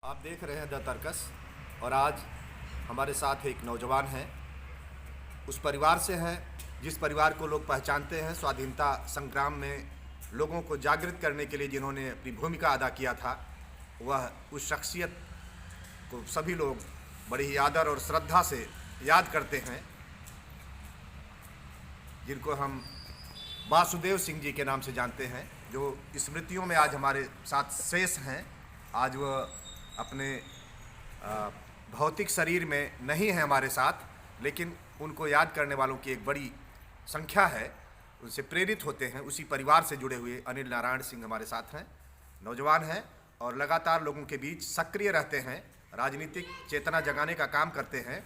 आप देख रहे हैं द तर्कस और आज हमारे साथ एक नौजवान है। उस परिवार से हैं जिस परिवार को लोग पहचानते हैं स्वाधीनता संग्राम में लोगों को जागृत करने के लिए जिन्होंने अपनी भूमिका अदा किया था। वह उस शख्सियत को सभी लोग बड़ी ही आदर और श्रद्धा से याद करते हैं, जिनको हम वासुदेव सिंह जी के नाम से जानते हैं, जो स्मृतियों में आज हमारे साथ शेष हैं। आज वह अपने भौतिक शरीर में नहीं है हमारे साथ, लेकिन उनको याद करने वालों की एक बड़ी संख्या है, उनसे प्रेरित होते हैं। उसी परिवार से जुड़े हुए अनिल नारायण सिंह हमारे साथ हैं। नौजवान हैं और लगातार लोगों के बीच सक्रिय रहते हैं, राजनीतिक चेतना जगाने का काम करते हैं।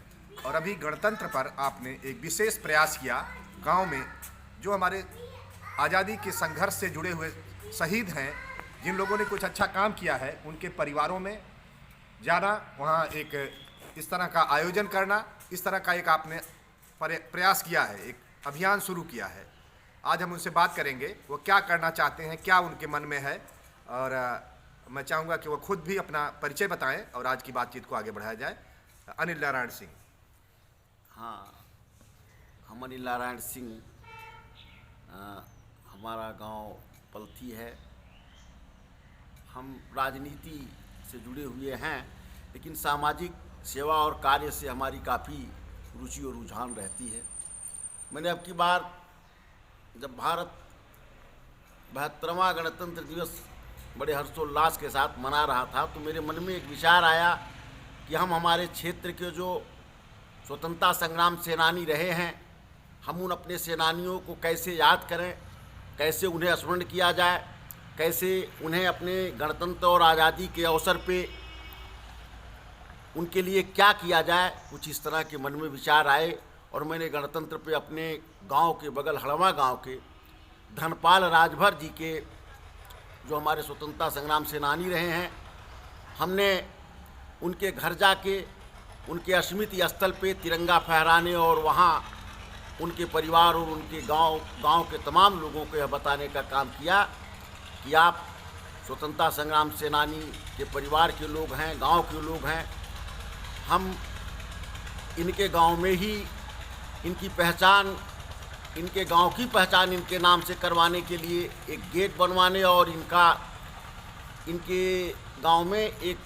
और अभी गणतंत्र पर आपने एक विशेष प्रयास किया गांव में, जो हमारे आज़ादी के संघर्ष से जुड़े हुए शहीद हैं, जिन लोगों ने कुछ अच्छा काम किया है, उनके परिवारों में जाना, वहाँ एक इस तरह का आयोजन करना, इस तरह का एक आपने प्रयास किया है, एक अभियान शुरू किया है। आज हम उनसे बात करेंगे, वो क्या करना चाहते हैं, क्या उनके मन में है। और मैं चाहूँगा कि वो खुद भी अपना परिचय बताएं और आज की बातचीत को आगे बढ़ाया जाए। अनिल नारायण सिंह। हाँ, हम अनिल नारायण सिंह, हमारा गांव पलथी है। हम राजनीति से जुड़े हुए हैं, लेकिन सामाजिक सेवा और कार्य से हमारी काफ़ी रुचि और रुझान रहती है। मैंने अब की बार जब भारत 72वां गणतंत्र दिवस बड़े हर्षोल्लास के साथ मना रहा था, तो मेरे मन में एक विचार आया कि हम हमारे क्षेत्र के जो स्वतंत्रता संग्राम सेनानी रहे हैं, हम उन अपने सेनानियों को कैसे याद करें, कैसे उन्हें स्मरण किया जाए, कैसे उन्हें अपने गणतंत्र और आज़ादी के अवसर पे उनके लिए क्या किया जाए। कुछ इस तरह के मन में विचार आए और मैंने गणतंत्र पे अपने गांव के बगल हड़वा गांव के धनपाल राजभर जी के, जो हमारे स्वतंत्रता संग्राम सेनानी रहे हैं, हमने उनके घर जाके उनके स्मृति स्थल पे तिरंगा फहराने और वहाँ उनके परिवार और उनके गांव के तमाम लोगों को यह बताने का काम किया कि आप स्वतंत्रता संग्राम सेनानी के परिवार के लोग हैं, गांव के लोग हैं। हम इनके गांव में ही इनकी पहचान, इनके गांव की पहचान इनके नाम से करवाने के लिए एक गेट बनवाने और इनके गांव में एक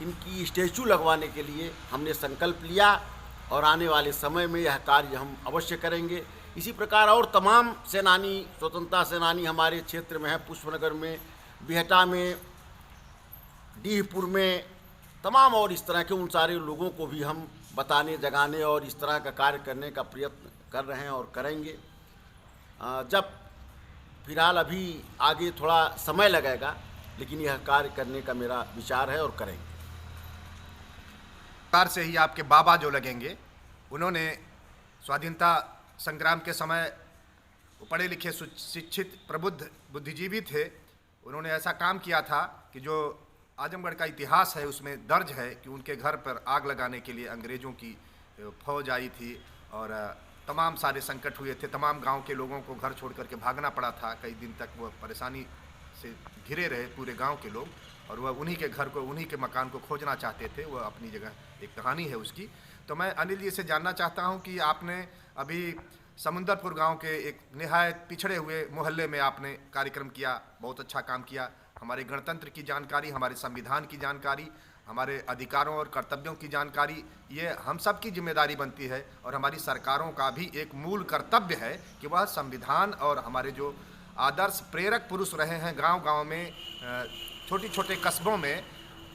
इनकी स्टैचू लगवाने के लिए हमने संकल्प लिया और आने वाले समय में यह कार्य हम अवश्य करेंगे। इसी प्रकार और तमाम सेनानी, स्वतंत्रता सेनानी हमारे क्षेत्र में हैं, पुष्पनगर में, बिहटा में, डीहपुर में, तमाम और इस तरह के उन सारे लोगों को भी हम बताने, जगाने और इस तरह का कार्य करने का प्रयत्न कर रहे हैं और करेंगे। जब फिलहाल अभी आगे थोड़ा समय लगेगा, लेकिन यह कार्य करने का मेरा विचार है और करेंगे। कार से ही आपके बाबा जो लगेंगे, उन्होंने स्वाधीनता संग्राम के समय पढ़े लिखे शिक्षित प्रबुद्ध बुद्धिजीवी थे। उन्होंने ऐसा काम किया था कि जो आजमगढ़ का इतिहास है उसमें दर्ज है कि उनके घर पर आग लगाने के लिए अंग्रेज़ों की फौज आई थी और तमाम सारे संकट हुए थे। तमाम गांव के लोगों को घर छोड़ करके भागना पड़ा था। कई दिन तक वो परेशानी से घिरे रहे पूरे गांव के लोग, और वह उन्हीं के घर को, उन्हीं के मकान को खोजना चाहते थे। वह अपनी जगह एक कहानी है उसकी। तो मैं अनिल जी से जानना चाहता हूं कि आपने अभी समुंदरपुर गांव के एक निहायत पिछड़े हुए मोहल्ले में आपने कार्यक्रम किया, बहुत अच्छा काम किया। हमारे गणतंत्र की जानकारी, हमारे संविधान की जानकारी, हमारे अधिकारों और कर्तव्यों की जानकारी, ये हम सब की जिम्मेदारी बनती है और हमारी सरकारों का भी एक मूल कर्तव्य है कि वह संविधान और हमारे जो आदर्श प्रेरक पुरुष रहे हैं गांव-गांव में, छोटे छोटे कस्बों में,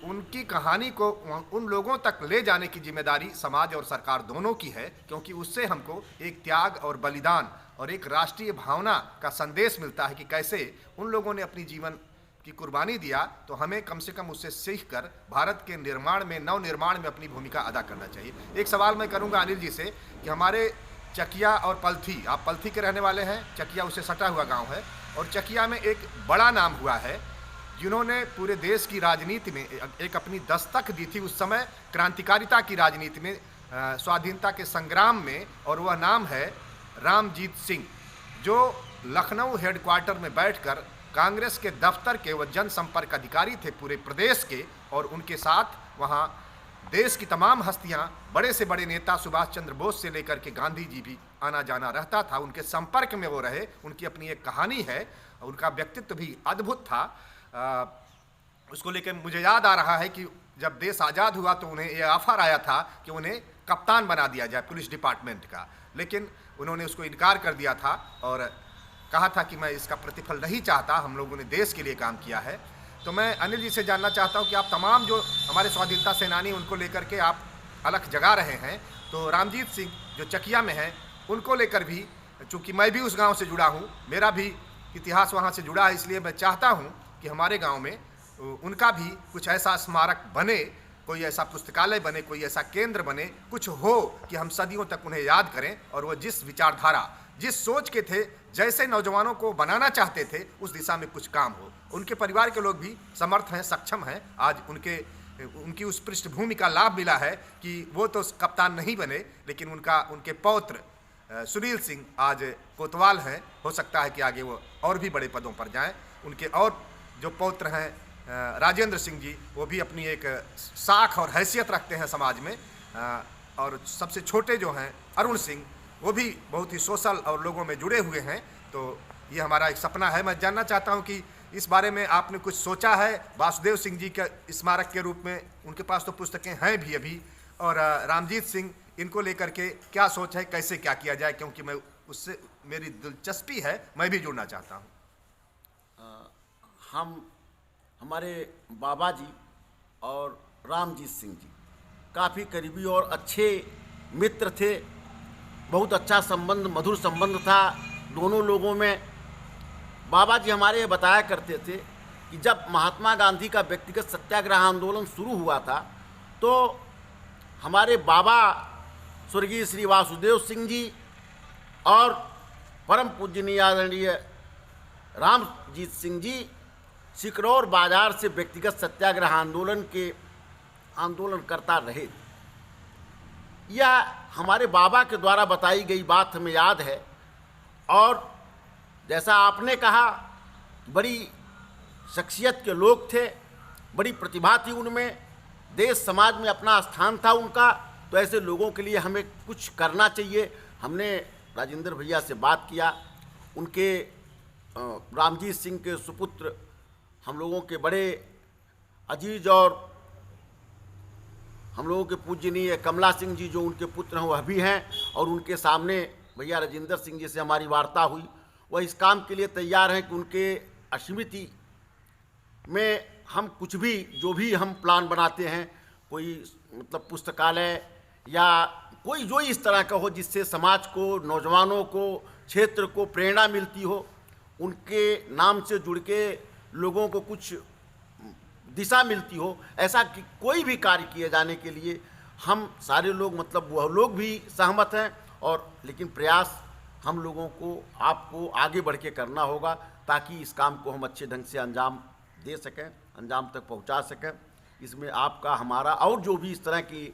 उनकी कहानी को उन लोगों तक ले जाने की जिम्मेदारी समाज और सरकार दोनों की है, क्योंकि उससे हमको एक त्याग और बलिदान और एक राष्ट्रीय भावना का संदेश मिलता है कि कैसे उन लोगों ने अपनी जीवन की कुर्बानी दिया। तो हमें कम से कम उससे सीख कर भारत के निर्माण में, नव निर्माण में अपनी भूमिका अदा करना चाहिए। एक सवाल मैं करूँगा अनिल जी से कि हमारे चकिया और पलथी, आप पलथी के रहने वाले हैं, चकिया उससे सटा हुआ गाँव है, और चकिया में एक बड़ा नाम हुआ है जिन्होंने पूरे देश की राजनीति में एक अपनी दस्तक दी थी उस समय, क्रांतिकारिता की राजनीति में, स्वाधीनता के संग्राम में, और वह नाम है रामजीत सिंह, जो लखनऊ हेडक्वार्टर में बैठकर कांग्रेस के दफ्तर के वह जनसंपर्क अधिकारी थे पूरे प्रदेश के, और उनके साथ वहाँ देश की तमाम हस्तियाँ, बड़े से बड़े नेता सुभाष चंद्र बोस से लेकर के गांधी जी भी आना जाना रहता था, उनके संपर्क में वो रहे। उनकी अपनी एक कहानी है, उनका व्यक्तित्व भी अद्भुत था। उसको लेकर मुझे याद आ रहा है कि जब देश आज़ाद हुआ तो उन्हें ये ऑफर आया था कि उन्हें कप्तान बना दिया जाए पुलिस डिपार्टमेंट का, लेकिन उन्होंने उसको इनकार कर दिया था और कहा था कि मैं इसका प्रतिफल नहीं चाहता, हम लोगों ने देश के लिए काम किया है। तो मैं अनिल जी से जानना चाहता हूं कि आप तमाम जो हमारे स्वाधीनता सेनानी उनको लेकर के आप अलख जगा रहे हैं, तो रामजीत सिंह जो चकिया में हैं उनको लेकर भी, चूँकि मैं भी उस गांव से जुड़ा हूं, मेरा भी इतिहास वहां से जुड़ा है, इसलिए मैं चाहता हूं कि हमारे गांव में उनका भी कुछ ऐसा स्मारक बने, कोई ऐसा पुस्तकालय बने, कोई ऐसा केंद्र बने, कुछ हो कि हम सदियों तक उन्हें याद करें और वो जिस विचारधारा, जिस सोच के थे, जैसे नौजवानों को बनाना चाहते थे, उस दिशा में कुछ काम हो। उनके परिवार के लोग भी समर्थ हैं, सक्षम हैं। आज उनकी उस पृष्ठभूमि का लाभ मिला है कि वो तो कप्तान नहीं बने, लेकिन उनके पौत्र सुनील सिंह आज कोतवाल हैं। हो सकता है कि आगे वो और भी बड़े पदों पर जाएं। उनके और जो पौत्र हैं राजेंद्र सिंह जी, वो भी अपनी एक साख और हैसियत रखते हैं समाज में। और सबसे छोटे जो हैं अरुण सिंह, वो भी बहुत ही सोशल और लोगों में जुड़े हुए हैं। तो ये हमारा एक सपना है। मैं जानना चाहता हूं कि इस बारे में आपने कुछ सोचा है? वासुदेव सिंह जी के स्मारक के रूप में उनके पास तो पुस्तकें हैं भी अभी, और रामजीत सिंह, इनको लेकर के क्या सोच है, कैसे क्या किया जाए? क्योंकि मैं उससे मेरी दिलचस्पी है, मैं भी जुड़ना चाहता हूँ। हमारे बाबा जी और रामजीत सिंह जी काफ़ी करीबी और अच्छे मित्र थे। बहुत अच्छा संबंध, मधुर संबंध था दोनों लोगों में। बाबा जी हमारे ये बताया करते थे कि जब महात्मा गांधी का व्यक्तिगत सत्याग्रह आंदोलन शुरू हुआ था तो हमारे बाबा स्वर्गीय श्री वासुदेव सिंह जी और परम पूजनीय आदरणीय रामजीत सिंह जी सिकरौर बाजार से व्यक्तिगत सत्याग्रह आंदोलनकर्ता रहे। यह हमारे बाबा के द्वारा बताई गई बात हमें याद है। और जैसा आपने कहा, बड़ी शख्सियत के लोग थे, बड़ी प्रतिभा थी उनमें, देश समाज में अपना स्थान था उनका। तो ऐसे लोगों के लिए हमें कुछ करना चाहिए। हमने राजेंद्र भैया से बात किया। उनके रामजीत सिंह के सुपुत्र, हम लोगों के बड़े अजीज और हम लोगों के पूजनीय कमला सिंह जी जो उनके पुत्र हैं वह भी हैं। और उनके सामने भैया राजेंद्र सिंह जी से हमारी वार्ता हुई। वह इस काम के लिए तैयार हैं कि उनके स्मृति में हम कुछ भी, जो भी हम प्लान बनाते हैं, कोई मतलब पुस्तकालय या कोई जो इस तरह का हो जिससे समाज को, नौजवानों को, क्षेत्र को प्रेरणा मिलती हो, उनके नाम से जुड़ के लोगों को कुछ दिशा मिलती हो, ऐसा कि कोई भी कार्य किए जाने के लिए हम सारे लोग, मतलब वह लोग भी सहमत हैं। और लेकिन प्रयास हम लोगों को, आपको आगे बढ़ के करना होगा ताकि इस काम को हम अच्छे ढंग से अंजाम दे सकें, अंजाम तक पहुंचा सकें। इसमें आपका, हमारा और जो भी इस तरह की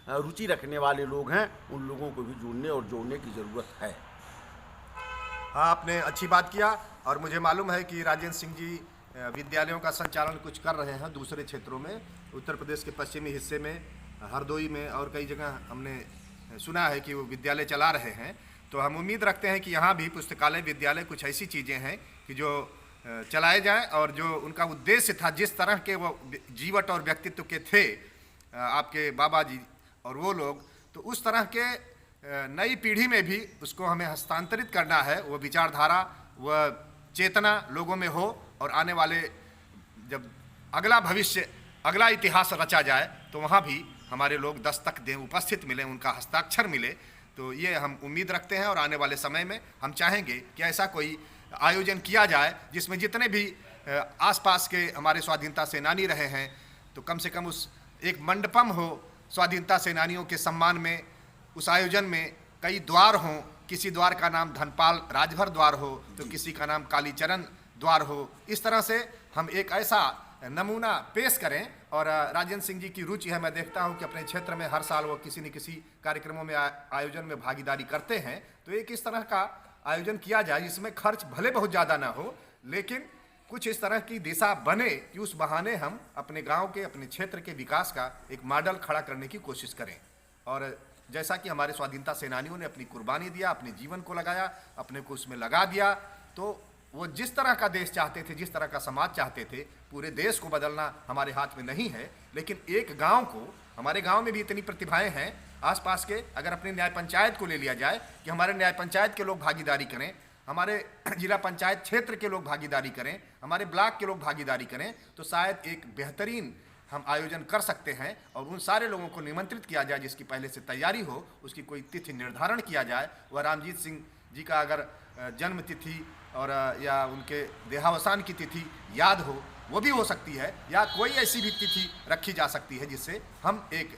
रुचि रखने वाले लोग हैं, उन लोगों को भी जुड़ने और जोड़ने की ज़रूरत है। हाँ, आपने अच्छी बात किया। और मुझे मालूम है कि राजेंद्र सिंह जी विद्यालयों का संचालन कुछ कर रहे हैं दूसरे क्षेत्रों में, उत्तर प्रदेश के पश्चिमी हिस्से में, हरदोई में और कई जगह हमने सुना है कि वो विद्यालय चला रहे हैं। तो हम उम्मीद रखते हैं कि यहाँ भी पुस्तकालय, विद्यालय, कुछ ऐसी चीज़ें हैं कि जो चलाए जाएं और जो उनका उद्देश्य था, जिस तरह के वो जीवट और व्यक्तित्व के थे आपके बाबा जी और वो लोग, तो उस तरह के नई पीढ़ी में भी उसको हमें हस्तांतरित करना है। वो विचारधारा, वह चेतना लोगों में हो और आने वाले जब अगला भविष्य, अगला इतिहास रचा जाए तो वहाँ भी हमारे लोग दस्तक दें, उपस्थित मिलें, उनका हस्ताक्षर मिले। तो ये हम उम्मीद रखते हैं और आने वाले समय में हम चाहेंगे कि ऐसा कोई आयोजन किया जाए जिसमें जितने भी आसपास के हमारे स्वाधीनता सेनानी रहे हैं, तो कम से कम उस एक मंडपम हो स्वाधीनता सेनानियों के सम्मान में। उस आयोजन में कई द्वार हों, किसी द्वार का नाम धनपाल राजभर द्वार हो तो किसी का नाम कालीचरण द्वार हो। इस तरह से हम एक ऐसा नमूना पेश करें। और राजेंद्र सिंह जी की रुचि है, मैं देखता हूं कि अपने क्षेत्र में हर साल वो किसी न किसी कार्यक्रमों में, आयोजन में भागीदारी करते हैं। तो एक इस तरह का आयोजन किया जाए जिसमें खर्च भले बहुत ज़्यादा ना हो, लेकिन कुछ इस तरह की दिशा बने कि उस बहाने हम अपने गांव के, अपने क्षेत्र के विकास का एक मॉडल खड़ा करने की कोशिश करें। और जैसा कि हमारे स्वाधीनता सेनानियों ने अपनी कुर्बानी दिया, अपने जीवन को लगाया, अपने को उसमें लगा दिया, तो वो जिस तरह का देश चाहते थे, जिस तरह का समाज चाहते थे, पूरे देश को बदलना हमारे हाथ में नहीं है, लेकिन एक गांव को, हमारे गांव में भी इतनी प्रतिभाएं हैं आसपास के, अगर अपने न्याय पंचायत को ले लिया जाए कि हमारे न्याय पंचायत के लोग भागीदारी करें, हमारे जिला पंचायत क्षेत्र के लोग भागीदारी करें, हमारे ब्लॉक के लोग भागीदारी करें, तो शायद एक बेहतरीन हम आयोजन कर सकते हैं। और उन सारे लोगों को निमंत्रित किया जाए जिसकी पहले से तैयारी हो, उसकी कोई तिथि निर्धारण किया जाए। वह रामजीत सिंह जी का अगर जन्म तिथि और या उनके देहावसान की तिथि याद हो, वो भी हो सकती है, या कोई ऐसी भी तिथि रखी जा सकती है जिससे हम एक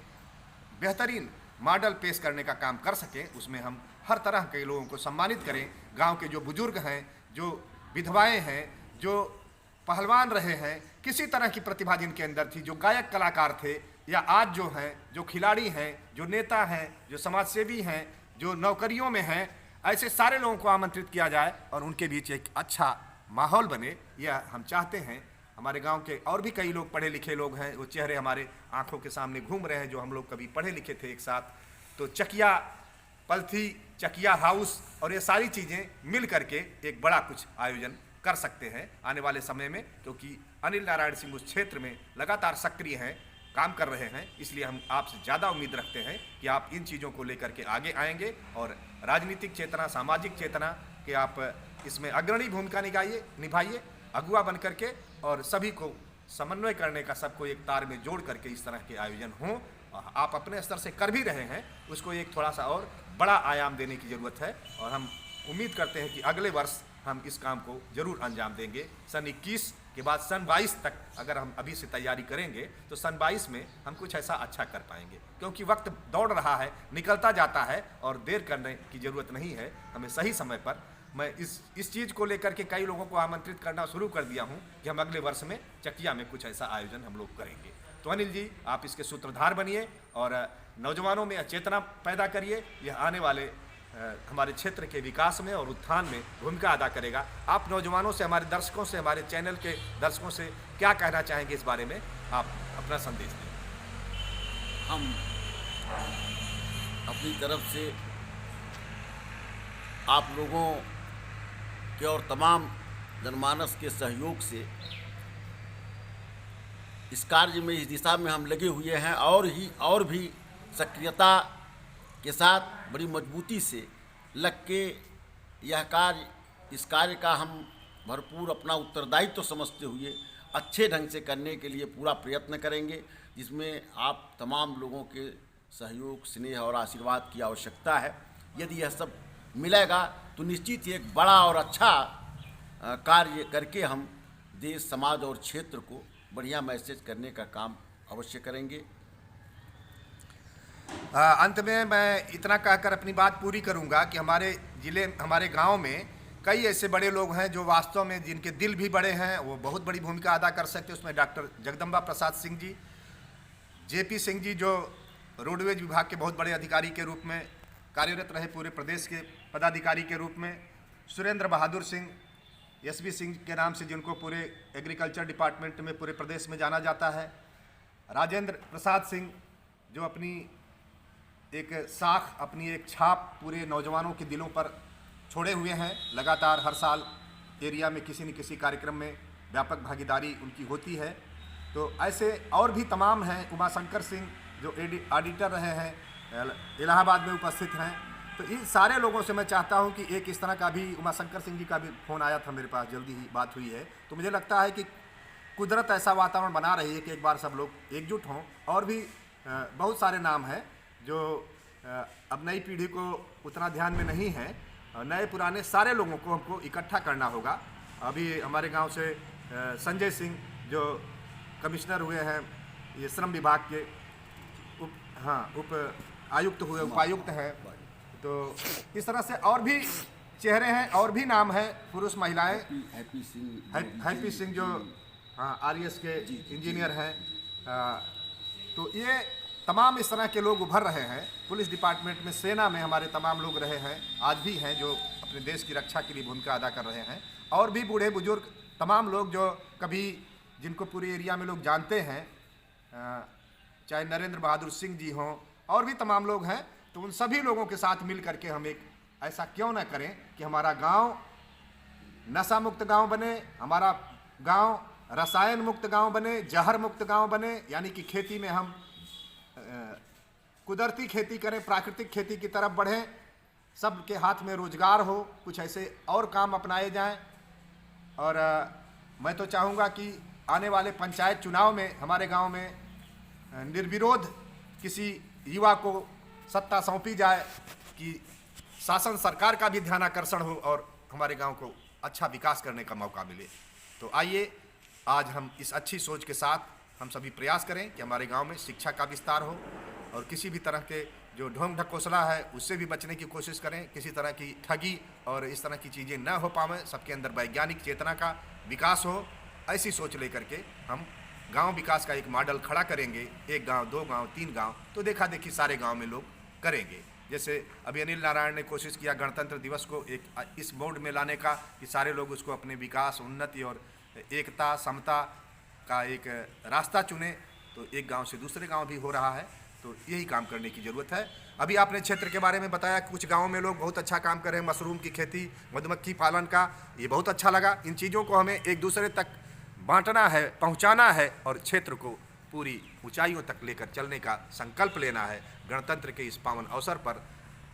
बेहतरीन मॉडल पेश करने का काम कर सकें। उसमें हम हर तरह के लोगों को सम्मानित करें। गांव के जो बुजुर्ग हैं, जो विधवाएं हैं, जो पहलवान रहे हैं, किसी तरह की प्रतिभा जिनके अंदर थी, जो गायक कलाकार थे, या आज जो हैं, जो खिलाड़ी हैं, जो नेता हैं, जो समाजसेवी हैं, जो नौकरियों में हैं, ऐसे सारे लोगों को आमंत्रित किया जाए और उनके बीच एक अच्छा माहौल बने, यह हम चाहते हैं। हमारे गांव के और भी कई लोग पढ़े लिखे लोग हैं, वो चेहरे हमारे आंखों के सामने घूम रहे हैं, जो हम लोग कभी पढ़े लिखे थे एक साथ। तो चकिया पलथी, चकिया हाउस और ये सारी चीज़ें मिल करके एक बड़ा कुछ आयोजन कर सकते हैं आने वाले समय में, क्योंकि अनिल नारायण सिंह उस क्षेत्र में लगातार सक्रिय हैं, काम कर रहे हैं। इसलिए हम आपसे ज़्यादा उम्मीद रखते हैं कि आप इन चीज़ों को लेकर के आगे आएंगे और राजनीतिक चेतना, सामाजिक चेतना के आप इसमें अग्रणी भूमिका निभाइए, अगुआ बन करके, और सभी को समन्वय करने का, सबको एक तार में जोड़ करके इस तरह के आयोजन हों। आप अपने स्तर से कर भी रहे हैं, उसको एक थोड़ा सा और बड़ा आयाम देने की ज़रूरत है। और हम उम्मीद करते हैं कि अगले वर्ष हम इस काम को जरूर अंजाम देंगे। सन 21 के बाद सन 22 तक अगर हम अभी से तैयारी करेंगे तो सन 22 में हम कुछ ऐसा अच्छा कर पाएंगे, क्योंकि वक्त दौड़ रहा है, निकलता जाता है और देर करने की ज़रूरत नहीं है। हमें सही समय पर, मैं इस चीज़ को लेकर के कई लोगों को आमंत्रित करना शुरू कर दिया हूं कि हम अगले वर्ष में चकिया में कुछ ऐसा आयोजन हम लोग करेंगे। तो अनिल जी, आप इसके सूत्रधार बनिए और नौजवानों में चेतना पैदा करिए। यह आने वाले हमारे क्षेत्र के विकास में और उत्थान में भूमिका अदा करेगा। आप नौजवानों से, हमारे दर्शकों से, हमारे चैनल के दर्शकों से क्या कहना चाहेंगे इस बारे में? आप अपना संदेश दें। हम अपनी तरफ से आप लोगों के और तमाम जनमानस के सहयोग से इस कार्य में, इस दिशा में हम लगे हुए हैं, और भी सक्रियता के साथ बड़ी मजबूती से लग के इस कार्य का हम भरपूर अपना उत्तरदायित्व तो समझते हुए अच्छे ढंग से करने के लिए पूरा प्रयत्न करेंगे, जिसमें आप तमाम लोगों के सहयोग, स्नेह और आशीर्वाद की आवश्यकता है। यदि यह सब मिलेगा तो निश्चित ही एक बड़ा और अच्छा कार्य करके हम देश, समाज और क्षेत्र को बढ़िया मैसेज करने का काम अवश्य करेंगे। अंत में मैं इतना कहकर अपनी बात पूरी करूंगा कि हमारे ज़िले, हमारे गांव में कई ऐसे बड़े लोग हैं जो वास्तव में, जिनके दिल भी बड़े हैं, वो बहुत बड़ी भूमिका अदा कर सकते हैं। उसमें डॉक्टर जगदम्बा प्रसाद सिंह जी, जेपी सिंह जी जो रोडवेज विभाग के बहुत बड़े अधिकारी के रूप में कार्यरत रहे, पूरे प्रदेश के पदाधिकारी के रूप में, सुरेंद्र बहादुर सिंह, एसबी सिंह के नाम से जिनको पूरे एग्रीकल्चर डिपार्टमेंट में पूरे प्रदेश में जाना जाता है, राजेंद्र प्रसाद सिंह जो अपनी एक साख, अपनी एक छाप पूरे नौजवानों के दिलों पर छोड़े हुए हैं। लगातार हर साल एरिया में किसी न किसी कार्यक्रम में व्यापक भागीदारी उनकी होती है। तो ऐसे और भी तमाम हैं। उमाशंकर सिंह जो ऑडिटर रहे हैं, इलाहाबाद में उपस्थित हैं। तो इन सारे लोगों से मैं चाहता हूं कि एक इस तरह का भी, उमाशंकर सिंह जी का भी फ़ोन आया था मेरे पास, जल्दी ही बात हुई है। तो मुझे लगता है कि कुदरत ऐसा वातावरण बना रही है कि एक बार सब लोग एकजुट हों। और भी बहुत सारे नाम हैं जो अब नई पीढ़ी को उतना ध्यान में नहीं है। नए पुराने सारे लोगों को हमको इकट्ठा करना होगा। अभी हमारे गांव से संजय सिंह जो कमिश्नर हुए हैं, ये श्रम विभाग के उप आयुक्त हुए, उपायुक्त हैं। तो इस तरह से और भी चेहरे हैं, और भी नाम हैं, पुरुष महिलाएं। हैप्पी सिंह जो आरएस के इंजीनियर हैं। तो ये तमाम इस तरह के लोग उभर रहे हैं। पुलिस डिपार्टमेंट में, सेना में हमारे तमाम लोग रहे हैं, आज भी हैं, जो अपने देश की रक्षा के लिए भूमिका अदा कर रहे हैं। और भी बूढ़े बुजुर्ग तमाम लोग जो कभी जिनको पूरे एरिया में लोग जानते हैं, चाहे नरेंद्र बहादुर सिंह जी हों और भी तमाम लोग हैं, तो उन सभी लोगों के साथ मिल करके हम एक ऐसा क्यों ना करें कि हमारा गांव नशा मुक्त गांव बने, हमारा गांव रसायन मुक्त गांव बने, जहर मुक्त गांव बने, यानी कि खेती में हम कुदरती खेती करें, प्राकृतिक खेती की तरफ बढ़ें, सबके हाथ में रोजगार हो, कुछ ऐसे और काम अपनाए जाएं। और मैं तो चाहूँगा कि आने वाले पंचायत चुनाव में हमारे गांव में निर्विरोध किसी युवा को सत्ता सौंपी जाए कि शासन सरकार का भी ध्यान आकर्षण हो और हमारे गांव को अच्छा विकास करने का मौका मिले। तो आइए आज हम इस अच्छी सोच के साथ हम सभी प्रयास करें कि हमारे गांव में शिक्षा का विस्तार हो और किसी भी तरह के जो ढोंग ढकोसला है उससे भी बचने की कोशिश करें, किसी तरह की ठगी और इस तरह की चीज़ें न हो पावें, सबके अंदर वैज्ञानिक चेतना का विकास हो। ऐसी सोच लेकर के हम गांव विकास का एक मॉडल खड़ा करेंगे, एक गांव, दो गांव, तीन गांव, तो देखा देखी सारे गांव में लोग करेंगे। जैसे अभी अनिल नारायण ने कोशिश किया गणतंत्र दिवस को एक इस मोड में लाने का कि सारे लोग उसको अपने विकास, उन्नति और एकता, समता का एक रास्ता चुने, तो एक गांव से दूसरे गांव भी हो रहा है। तो यही काम करने की ज़रूरत है। अभी आपने क्षेत्र के बारे में बताया, कुछ गांवों में लोग बहुत अच्छा काम कर रहे हैं, मशरूम की खेती, मधुमक्खी पालन का, ये बहुत अच्छा लगा। इन चीज़ों को हमें एक दूसरे तक बांटना है, पहुंचाना है और क्षेत्र को पूरी ऊंचाइयों तक लेकर चलने का संकल्प लेना है। गणतंत्र के इस पावन अवसर पर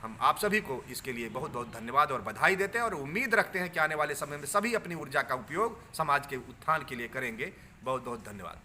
हम आप सभी को इसके लिए बहुत बहुत धन्यवाद और बधाई देते हैं और उम्मीद रखते हैं कि आने वाले समय में सभी अपनी ऊर्जा का उपयोग समाज के उत्थान के लिए करेंगे। बहुत बहुत धन्यवाद।